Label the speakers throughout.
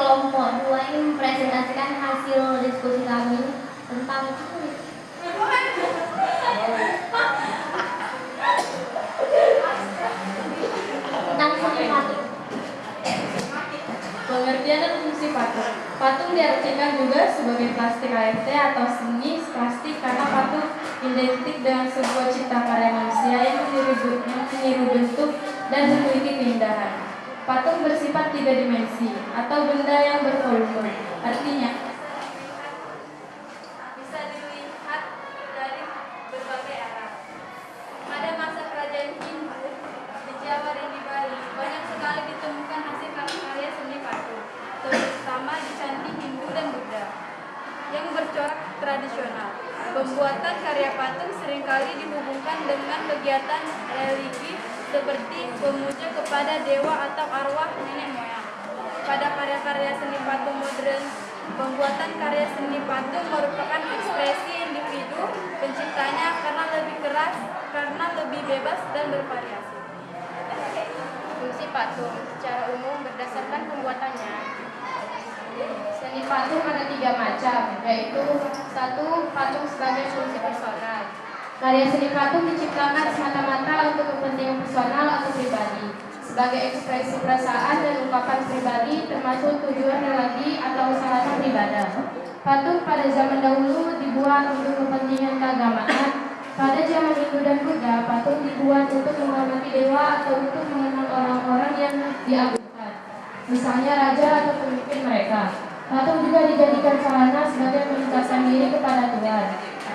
Speaker 1: kelompok 2 ini mempresentasikan hasil diskusi kami tentang seni patung.
Speaker 2: Pengertian dan fungsi patung. Patung diartikan juga sebagai plastik AFT atau seni plastik karena patung identik dengan sebuah cipta karya manusia yang meniru bentuk dan memiliki keindahan. Patung bersifat 3 dimensi atau benda yang bervolume. Artinya,
Speaker 3: bisa dilihat dari berbagai arah. Pada masa kerajaan Hindu di Jawa dan di Bali, banyak sekali ditemukan hasil karya seni patung, terutama di candi Hindu dan Buddha yang bercorak tradisional. Pembuatan karya patung seringkali dihubungkan dengan kegiatan religi seperti pemuja kepada dewa atau arwah nenek moyang. Pada karya-karya seni patung modern, pembuatan karya seni patung merupakan ekspresi individu penciptanya karena lebih keras, karena lebih bebas dan bervariasi.
Speaker 4: Fungsi patung secara umum berdasarkan pembuatannya.
Speaker 2: seni patung ada 3 macam, yaitu 1. Patung sebagai fungsi personal. Karya seni patung diciptakan semata-mata untuk kepentingan personal atau pribadi, sebagai ekspresi perasaan dan ungkapan pribadi, termasuk tujuan religi atau usaha beribadah. Patung pada zaman dahulu dibuat untuk kepentingan keagamaan. Pada zaman Hindu dan Buddha, patung dibuat untuk menghormati dewa atau untuk mengenal orang-orang yang diagungkan, misalnya raja atau pemimpin mereka. Patung juga dijadikan sarana sebagai meningkatkan diri kepada Tuhan.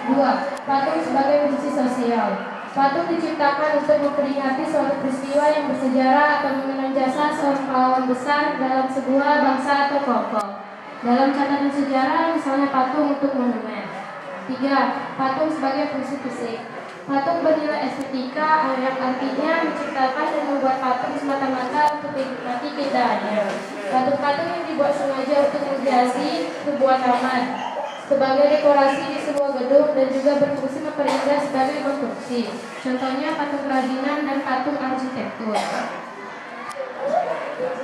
Speaker 2: 2. Patung sebagai fungsi sosial. Patung diciptakan untuk memperingati suatu peristiwa yang bersejarah atau mengenang jasa seorang pahlawan besar dalam sebuah bangsa atau kelompok. Dalam catatan sejarah, misalnya patung untuk monumen. 3. Patung sebagai fungsi fisik. Patung bernilai estetika yang artinya menciptakan dan membuat patung semata-mata untuk dinikmati keindahannya. Patung-patung yang dibuat sengaja untuk menghiasi sebuah taman, sebagai dekorasi di sebuah gedung, dan juga berfungsi memperindah sebagai konstruksi. Contohnya patung kerajinan dan patung arsitektur.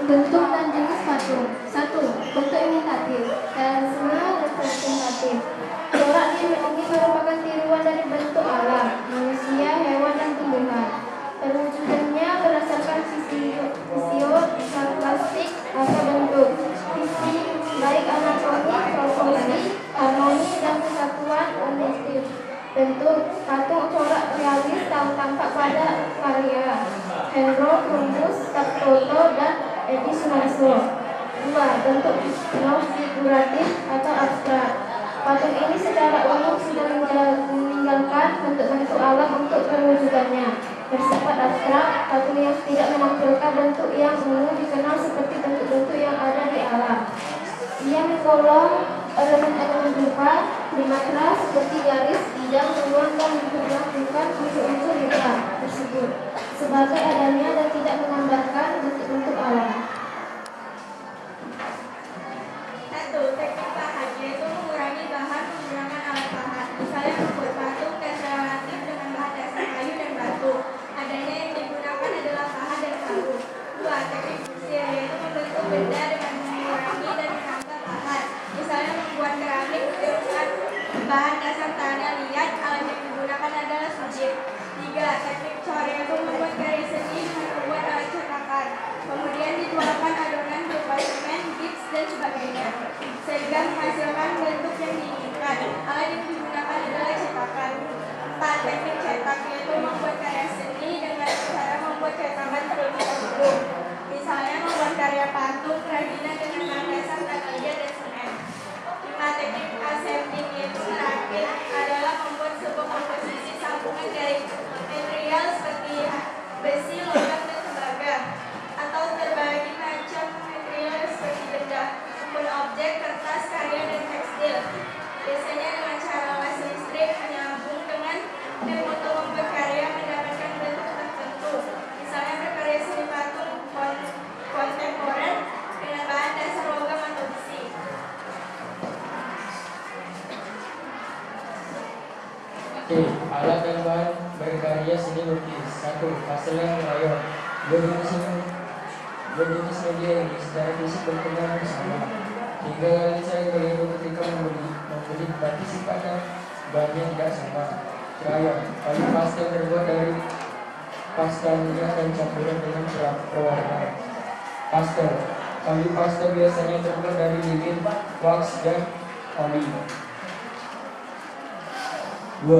Speaker 1: bentuk dan jenis patung. 1. Bentuk imitatif, realisme representatif. Corak ini merupakan tiruan dari bentuk alam, manusia, hewan, dan tumbuhan. Perwujudannya berdasarkan fisio, plastik, atau bentuk, visi, baik anatomi, proporsi, harmoni, dan kesatuan administratif. Bentuk patung corak realis tampak pada karya Hendro Columbus, Taktoto, dan Edi Sunarso. 2. Bentuk figuratif atau abstrak. Patung ini secara umum sudah meninggalkan bentuk-bentuk alam untuk perwujudannya. Bersifat abstrak, patung yang tidak menampilkan bentuk yang umum dikenal seperti bentuk-bentuk yang ada di alam. Ia menggolong elemen-elemen rupa, primatra seperti garis, bidang, ruang, dan memperlakukan unsur-unsur rupa tersebut sebagai adanya dan tidak menggambarkan bentuk-bentuk alam.
Speaker 3: 1. Teknik bahan, yaitu mengurangi bahan menggunakan alat bahan. Misalnya membuat patung dekoratif dengan bahan dasar kayu dan batu. Adanya yang digunakan adalah paha dan palu. 2. Teknik kusir, yaitu membentuk benda dengan mengurangi dan menambah bahan. Misalnya membuat keramik dengan bahan dasar tanah liat. Alat yang digunakan adalah sujit. 3. Teknik cor, yaitu membuat karya seni dengan membuat alat cetakan. Kemudian dituangkan adonan berupa semen, gips, dan sebagainya, sehingga menghasilkan bentuk yang diinginkan. Alat yang digunakan adalah cetakan. 4. Teknik cetak, yaitu membuat karya seni dengan cara membuat cetakan terlebih dahulu. Misalnya membuat karya patung, kerajinan dengan bahan dasar tanah liat dan semen. 5. Teknik assembling, yaitu merakit adalah membuat sebuah komposisi sambungan dari material seperti besi, logam, dan tembaga, atau terbagi macam material seperti benda, sumber objek, kertas, karya, dan tekstil. Biasanya dengan cara las listrik menyambung dengan foto membuat karya mendapatkan bentuk tertentu. Misalnya berkarya seni patung kontemporer dengan bahan dasar logam atau besi.
Speaker 5: Oke, alat dan bahan berkarya seni lukis. 1. Pastel yang merayon. Dua jenis media ini secara fisik bentuknya sama, sehingga saya keliru ketika membeli tapi sifat dan bahannya tidak sama. Terakhir, kayu pastel terbuat dari pasta minyak dan campuran dengan pewarna. Pastel, kayu pastel biasanya terbuat dari lilin, wax, dan oli. 2.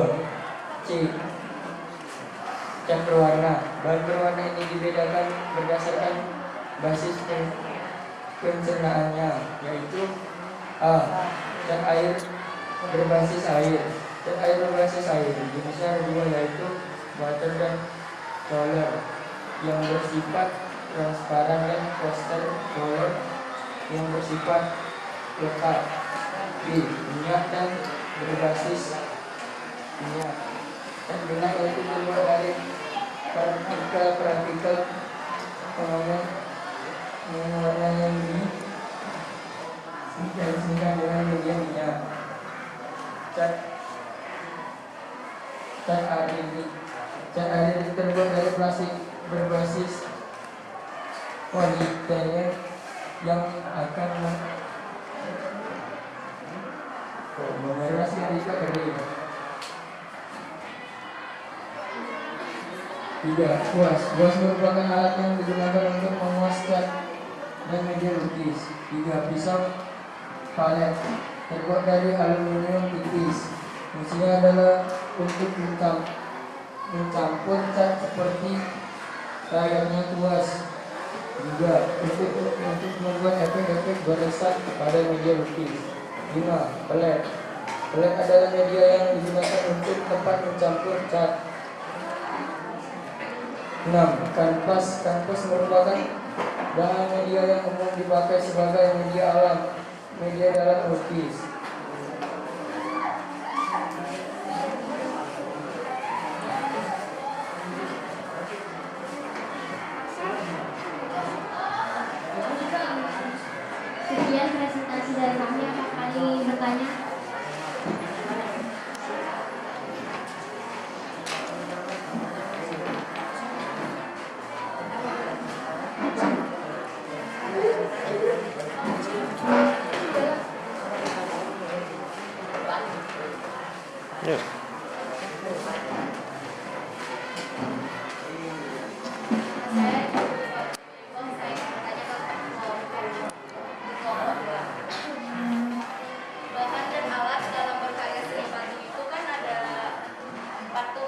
Speaker 5: C. Cat berwarna. Bahan berwarna ini dibedakan berdasarkan basis pencernaannya, yaitu A. Cat air berbasis air. Cat air berbasis air jenisnya ada dua, yaitu water dan roller yang bersifat transparan dan coaster roller yang bersifat lekat. B. Minyak dan berbasis minyak. Dan benang itu terbuat dari partikel pengaman yang warnanya ini sehingga dengan media minyak. Cat air ini terbuat dari plastik berbasis polietilen yang akan mengeras ketika kering. 3. Kuas. Kuas merupakan alat yang digunakan untuk menguas cat dan media lukis. 3. Pisau palet terbuat dari aluminium tipis. Fungsinya adalah untuk mencampur cat seperti layaknya kuas. 3. Untuk membuat efek-efek beresat pada media lukis. 5. Pelet. Pelet adalah media yang digunakan untuk tempat mencampur cat. 6. Kanvas. Kanvas merupakan bahan media yang umum dipakai sebagai media dalam lukis.
Speaker 1: Sekian presentasi dari kami. Apakah kalian bertanya?
Speaker 4: Bahan dan alat dalam berkarya seni patung itu kan ada batu